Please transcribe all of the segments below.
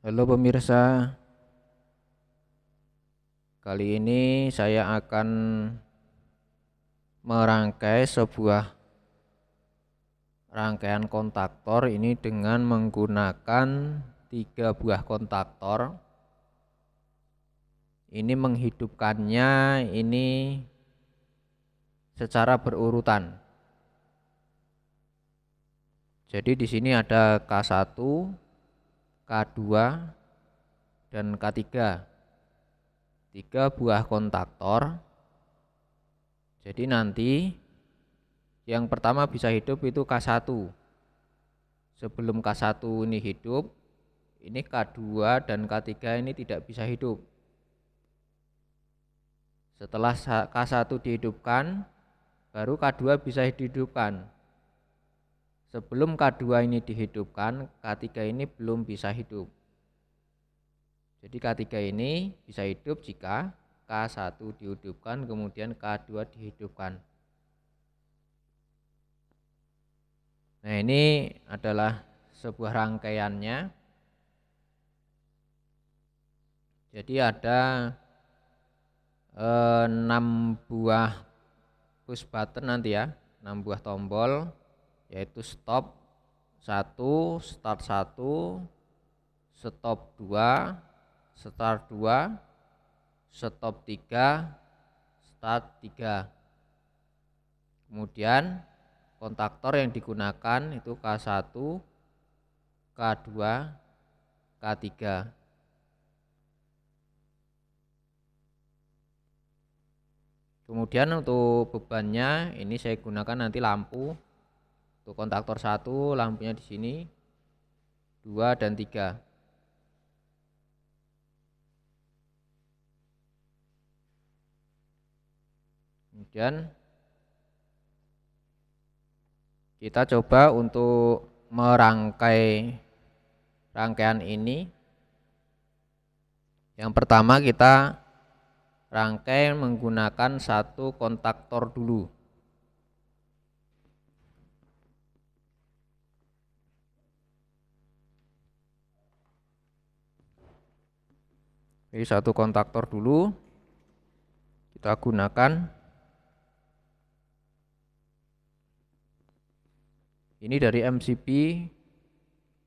Halo pemirsa, kali ini saya akan merangkai sebuah rangkaian kontaktor ini dengan menggunakan 3 buah kontaktor. Ini menghidupkannya ini secara berurutan. Jadi di sini ada K1, K2, dan K3. 3 buah kontaktor. Jadi nanti yang pertama bisa hidup itu K1. Sebelum K1 ini hidup, ini K2 dan K3 ini tidak bisa hidup. Setelah K1 dihidupkan, baru K2 bisa dihidupkan. Sebelum K2 ini dihidupkan, K3 ini belum bisa hidup. Jadi K3 ini bisa hidup jika K1 dihidupkan, kemudian K2 dihidupkan. Nah, ini adalah sebuah rangkaiannya. Jadi ada 6 buah push button nanti ya, 6 buah tombol, yaitu stop 1, start 1, stop 2, start 2, stop 3, start 3. Kemudian kontaktor yang digunakan itu K1, K2, K3. Kemudian untuk bebannya ini saya gunakan nanti lampu. Untuk kontaktor 1 lampunya di sini, 2 dan 3. Kemudian kita coba untuk merangkai rangkaian ini. Yang pertama kita rangkai menggunakan 1 kontaktor dulu. Jadi 1 kontaktor dulu kita gunakan. Ini dari MCB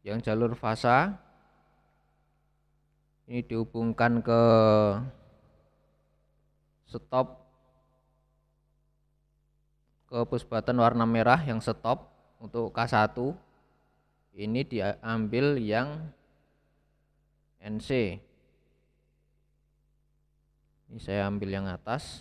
yang jalur fasa. Ini dihubungkan ke stop, ke push button warna merah yang stop untuk K1. Ini diambil yang NC. Ini saya ambil yang atas.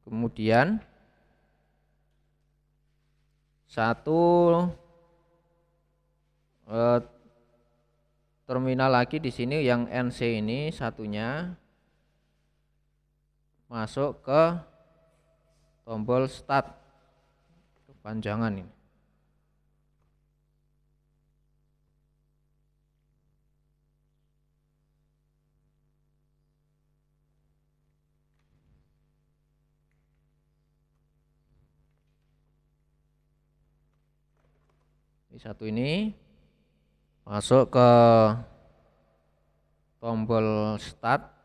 Kemudian 1 terminal lagi di sini yang NC ini satunya masuk ke tombol start kepanjangan ini. Ini satu ini masuk ke tombol start.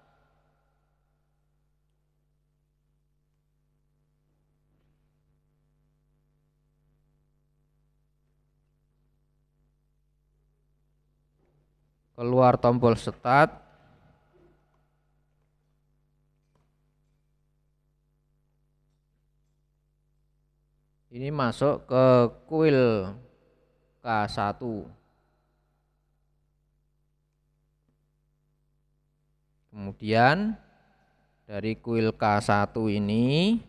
Keluar tombol start. Ini masuk ke kuil K1. Kemudian dari kuil K1 ini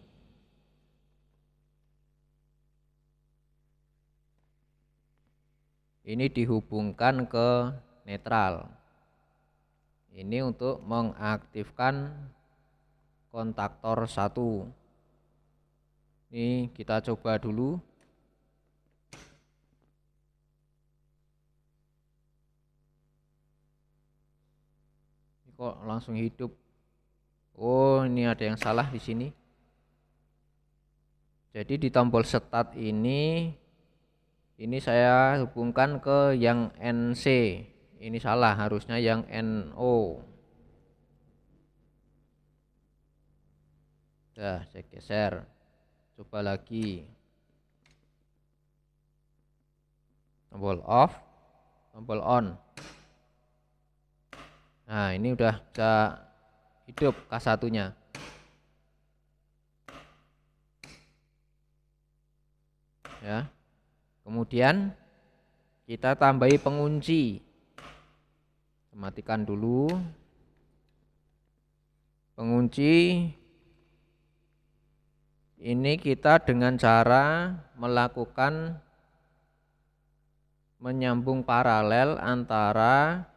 dihubungkan ke netral. Ini untuk mengaktifkan kontaktor 1. Ini kita coba dulu. Ini kok langsung hidup Oh, ini ada yang salah di sini. Jadi di tombol start ini saya hubungkan ke yang NC. Ini salah, harusnya yang NO. Dah, saya geser. Coba lagi. Tombol off, tombol on. Nah, ini udah bisa hidup K1-nya. Ya. Kemudian kita tambahi pengunci. Matikan dulu. Pengunci ini kita dengan cara melakukan menyambung paralel antara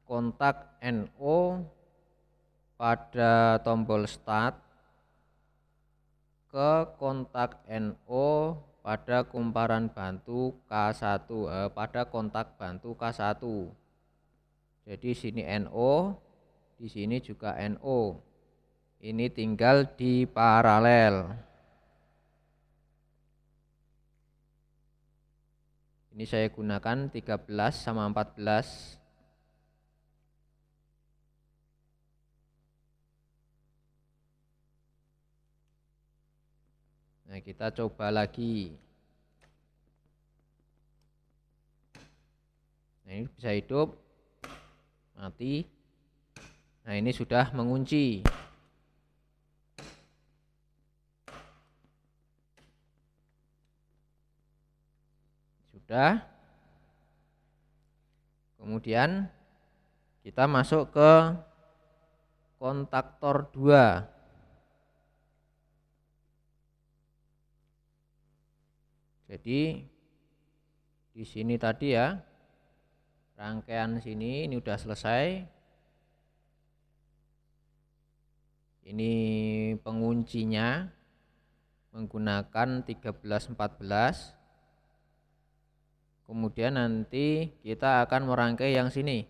kontak NO pada tombol start ke kontak NO pada kumparan bantu K1 pada kontak bantu K1. Jadi sini NO, di sini juga NO. Ini tinggal di paralel. Ini saya gunakan 13 sama 14. Nah, kita coba lagi. Nah, ini bisa hidup. Mati. Nah, ini sudah mengunci. Sudah. Kemudian kita masuk ke kontaktor 2. Jadi di sini tadi ya, rangkaian sini ini udah selesai. Ini penguncinya menggunakan 13-14. Kemudian nanti kita akan merangkai yang sini.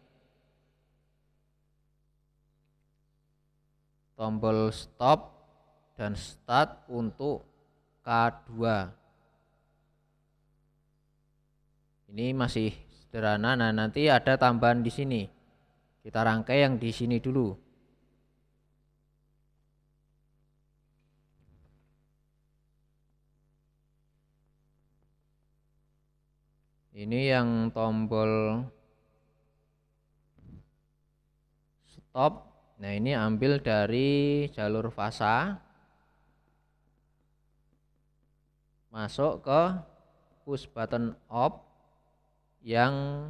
Tombol stop dan start untuk K2. Ini masih sederhana. Nah, nanti ada tambahan di sini. Kita rangkai yang di sini dulu. Ini yang tombol stop. Nah, ini ambil dari jalur fasa. Masuk ke push button off yang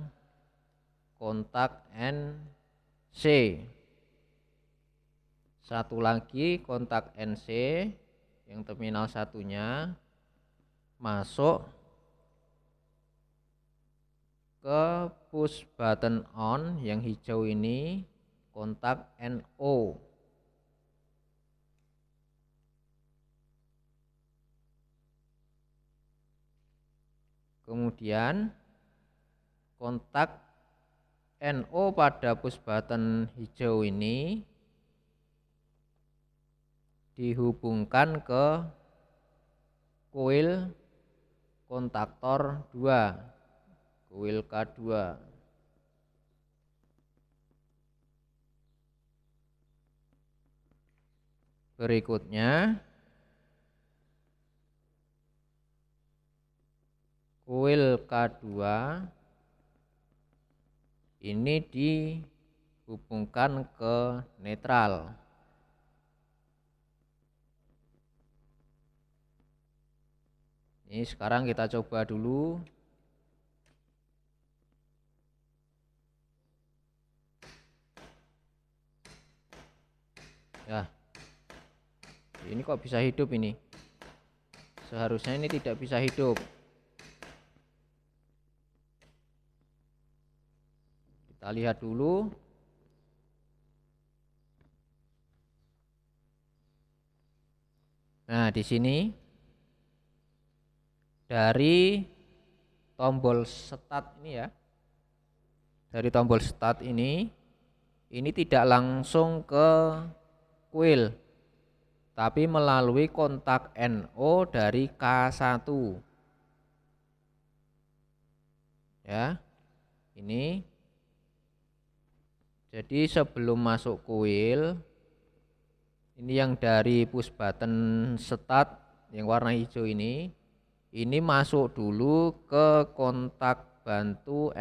kontak NC. Satu lagi kontak NC yang terminal satunya masuk ke push button on yang hijau ini kontak NO. Kemudian kontak NO pada push button hijau ini dihubungkan ke koil kontaktor 2. Koil K2. Berikutnya koil K2 ini dihubungkan ke netral. Ini sekarang kita coba dulu. Ya, ini kok bisa hidup ini? Seharusnya ini tidak bisa hidup. Kita lihat dulu. Nah, di sini dari tombol start ini ya. Dari tombol start ini tidak langsung ke kuil, tapi melalui kontak NO dari K1. Ya, ini. Jadi sebelum masuk kuil, ini yang dari push button start yang warna hijau ini masuk dulu ke kontak bantu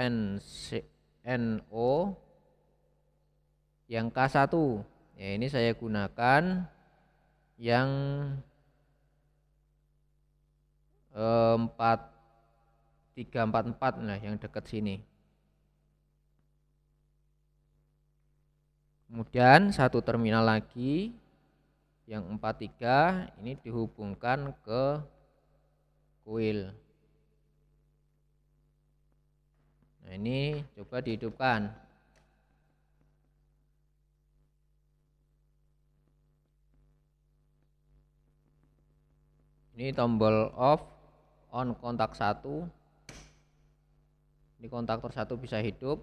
NO yang K1. Ya, ini saya gunakan yang 4344 nah, yang dekat sini. Kemudian satu terminal lagi yang 43 ini dihubungkan ke kuil. Nah, ini coba dihidupkan. Ini tombol off, on kontak 1. Ini kontaktor 1 bisa hidup.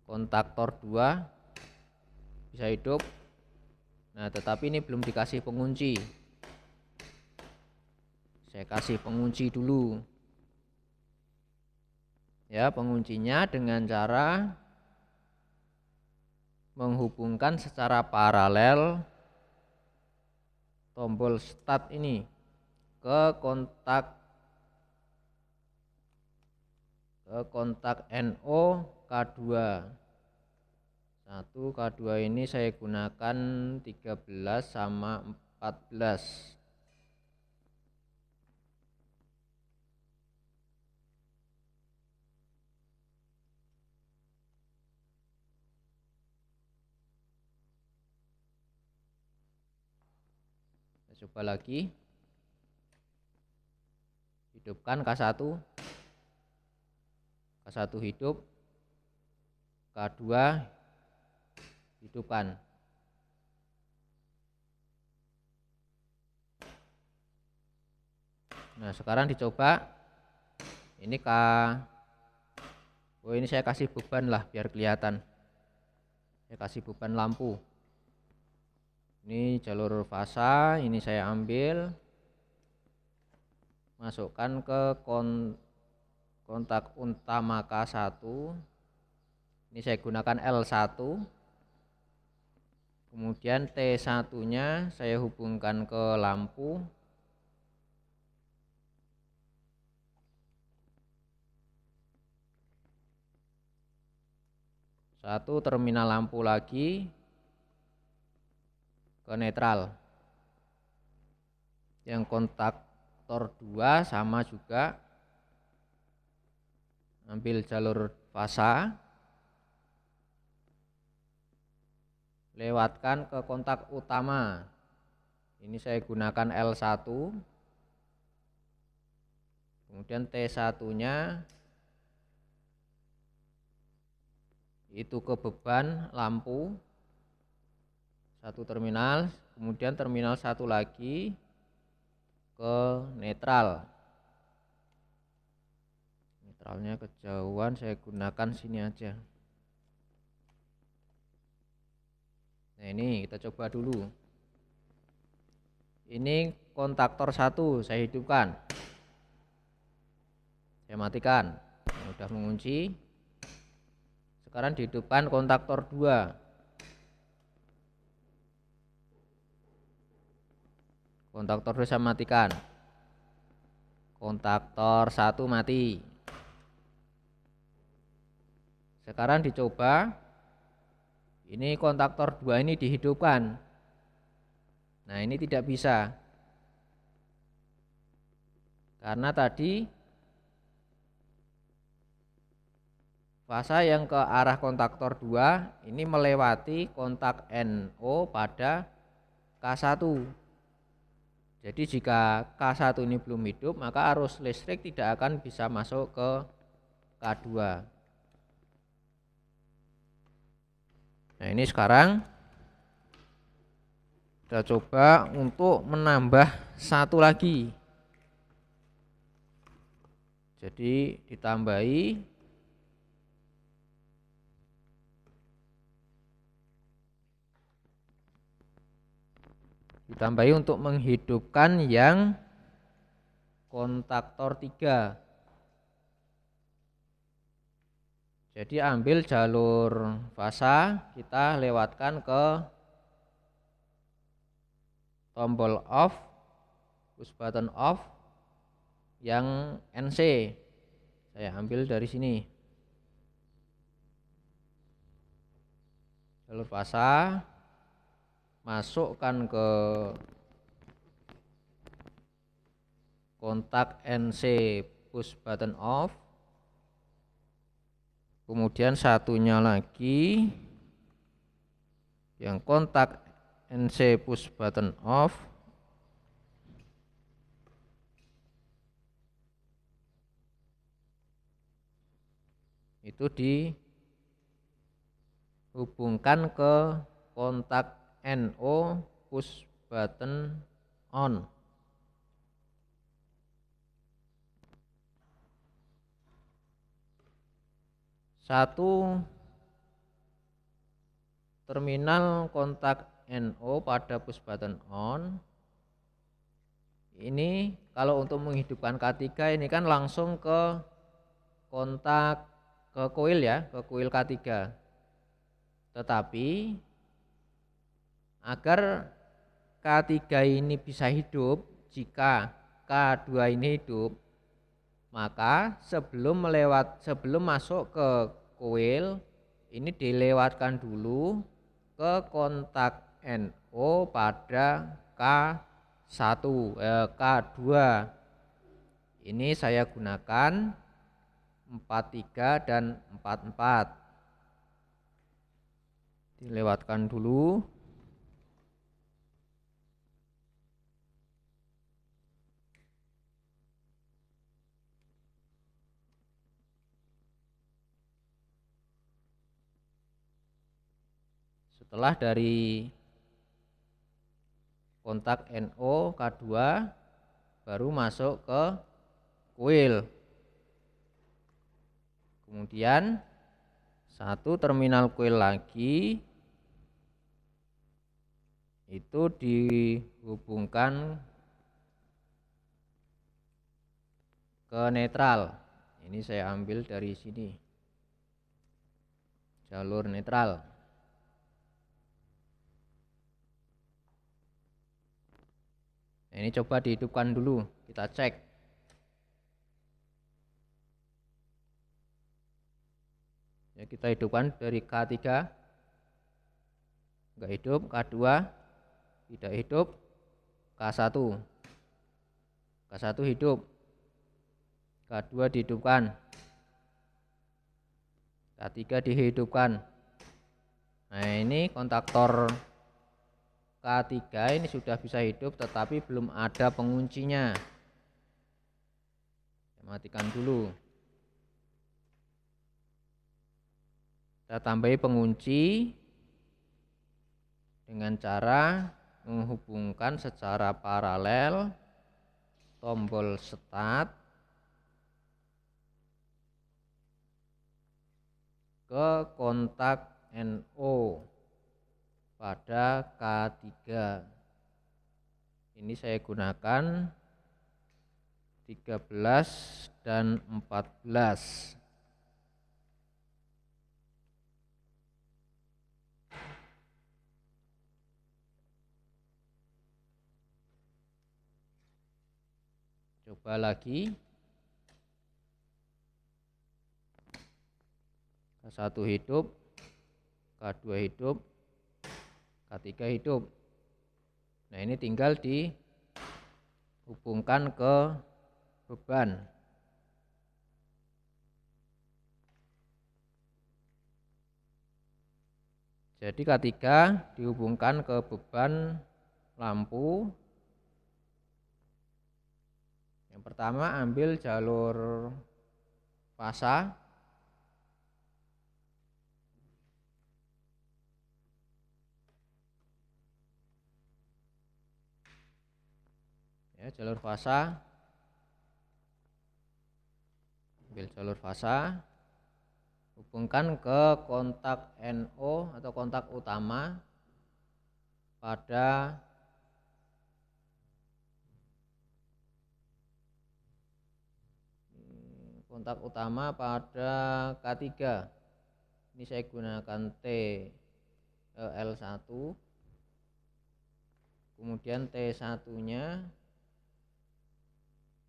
Kontaktor 2 bisa hidup. Nah, tetapi ini belum dikasih pengunci. Saya kasih pengunci dulu. Ya, penguncinya dengan cara menghubungkan secara paralel tombol start ini ke kontak NO K2. 1 K2 ini saya gunakan 13 sama 14. Saya coba lagi. Hidupkan K1. K1 hidup. K2 hidupkan. Nah, sekarang dicoba. Ini ini saya kasih beban lah biar kelihatan. Saya kasih beban lampu. Ini jalur fasa, ini saya ambil, masukkan ke kontak utama K1. Ini saya gunakan L1. Kemudian T1-nya saya hubungkan ke lampu. Satu terminal lampu lagi ke netral. Yang kontaktor 2 sama juga, ambil jalur fasa, lewatkan ke kontak utama. Ini saya gunakan L1. Kemudian T1-nya itu ke beban lampu. Satu terminal, kemudian terminal satu lagi ke netral. Netralnya kejauhan, saya gunakan sini aja. Nah, ini kita coba dulu. Ini kontaktor 1 saya hidupkan. Saya matikan. Ini udah mengunci. Sekarang dihidupkan kontaktor 2. Kontaktor 2 saya matikan. Kontaktor 1 mati. Sekarang dicoba. Ini kontaktor 2 ini dihidupkan. Nah, ini tidak bisa. Karena tadi fasa yang ke arah kontaktor 2 ini melewati kontak NO pada K1. Jadi jika K1 ini belum hidup, maka arus listrik tidak akan bisa masuk ke K2. Nah, ini sekarang kita coba untuk menambah satu lagi. Jadi ditambahi Ditambahi untuk menghidupkan yang kontaktor 3. Jadi ambil jalur fasa, kita lewatkan ke tombol off, push button off yang NC. Saya ambil dari sini. Jalur fasa, masukkan ke kontak NC push button off. Kemudian satunya lagi yang kontak NC push button off. Itu dihubungkan ke kontak NO push button on. Satu terminal kontak NO pada push button on. Ini kalau untuk menghidupkan K3 ini kan langsung ke kontak ke koil ya, ke koil K3. Tetapi agar K3 ini bisa hidup, jika K2 ini hidup, maka sebelum masuk ke koil ini dilewatkan dulu ke kontak NO pada K2. Ini saya gunakan 43 dan 44. Dilewatkan dulu. Setelah dari kontak NO K2 baru masuk ke koil. Kemudian satu terminal koil lagi itu dihubungkan ke netral. Ini saya ambil dari sini, jalur netral. Nah, ini coba dihidupkan dulu, kita cek. Ya, kita hidupkan dari K3, enggak hidup, K2 tidak hidup, K1 hidup, K2 dihidupkan, K3 dihidupkan. Nah, ini kontaktor K3 ini sudah bisa hidup tetapi belum ada penguncinya. Saya matikan dulu. Kita tambahi pengunci dengan cara menghubungkan secara paralel tombol start ke kontak NO pada K3. Ini saya gunakan 13 dan 14. Coba lagi. K1 hidup, K2 hidup, K3 hidup. Nah, ini tinggal dihubungkan ke beban. Jadi K3 dihubungkan ke beban lampu. Yang pertama ambil jalur fasa. Ya, jalur fasa. Ambil jalur fasa. Hubungkan ke kontak NO atau kontak utama pada kontak utama pada K3. Ini saya gunakan TL1, kemudian T1 nya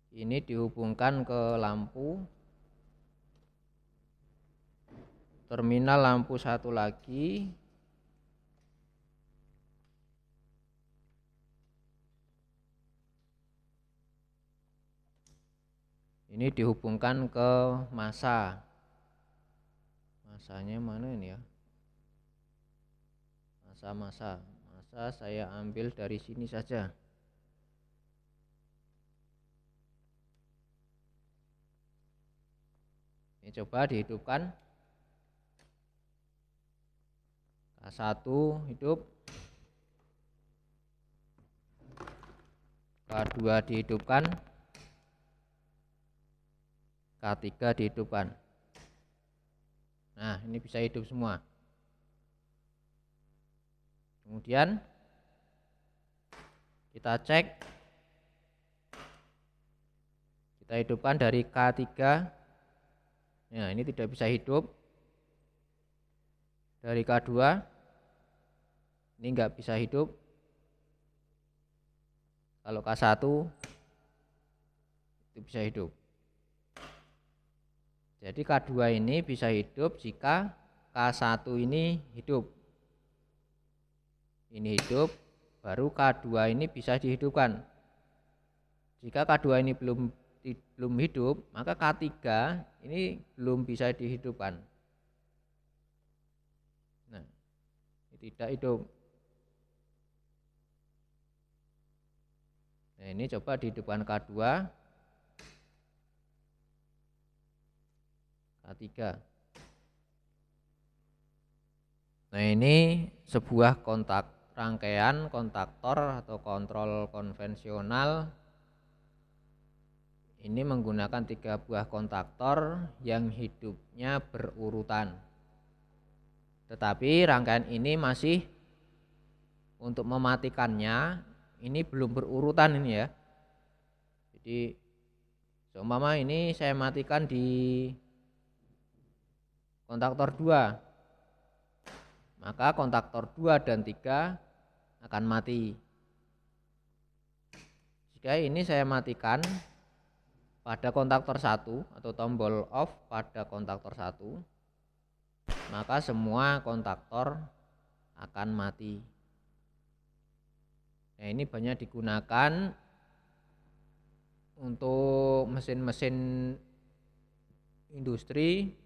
ini dihubungkan ke lampu terminal lampu satu lagi. Ini dihubungkan ke masa. Masanya mana ini ya? Masa saya ambil dari sini saja. Ini coba dihidupkan. K1 hidup, K2 dihidupkan, K3 dihidupkan. Nah, ini bisa hidup semua. Kemudian kita cek, kita hidupkan dari K3. Nah, ini tidak bisa hidup. Dari K2 ini enggak bisa hidup. Kalau K1 itu bisa hidup. Jadi K2 ini bisa hidup jika K1 ini hidup. Ini hidup, baru K2 ini bisa dihidupkan. Jika K2 ini belum hidup, maka K3 ini belum bisa dihidupkan. Nah, ini tidak hidup. Nah, ini coba dihidupkan K2, K3. Nah, ini sebuah rangkaian kontaktor atau kontrol konvensional. Ini menggunakan 3 buah kontaktor yang hidupnya berurutan. Tetapi rangkaian ini masih untuk mematikannya ini belum berurutan ini ya. Jadi seumpama ini saya matikan di kontaktor 2, maka kontaktor 2 dan 3 akan mati. Jika ini saya matikan pada kontaktor 1 atau tombol off pada kontaktor 1, maka semua kontaktor akan mati. Nah, ini banyak digunakan untuk mesin-mesin industri.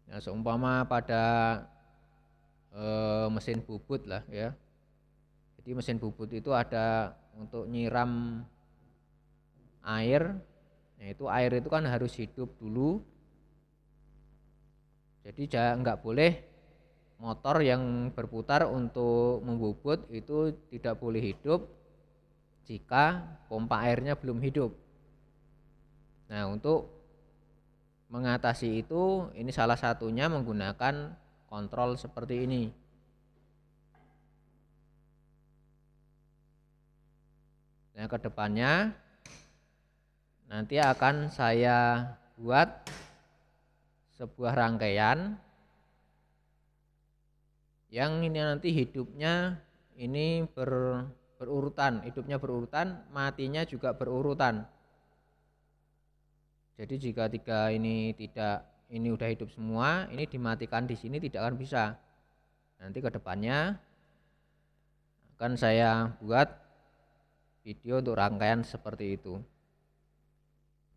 Nah, seumpama pada mesin bubut lah ya. Jadi mesin bubut itu ada untuk nyiram air. Nah, itu air itu kan harus hidup dulu. Jadi nggak boleh motor yang berputar untuk membubut itu tidak boleh hidup jika pompa airnya belum hidup. Nah, untuk mengatasi itu, ini salah satunya menggunakan kontrol seperti ini. Nah, kedepannya nanti akan saya buat sebuah rangkaian yang ini nanti hidupnya ini berurutan, hidupnya berurutan, matinya juga berurutan. Jadi jika 3 ini udah hidup semua, ini dimatikan di sini tidak akan bisa. Nanti kedepannya akan saya buat video untuk rangkaian seperti itu.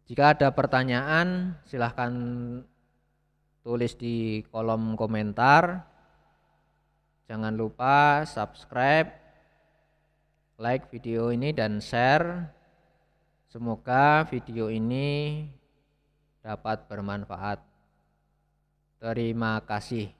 Jika ada pertanyaan, silahkan tulis di kolom komentar. Jangan lupa subscribe, like video ini dan share. Semoga video ini dapat bermanfaat. Terima kasih.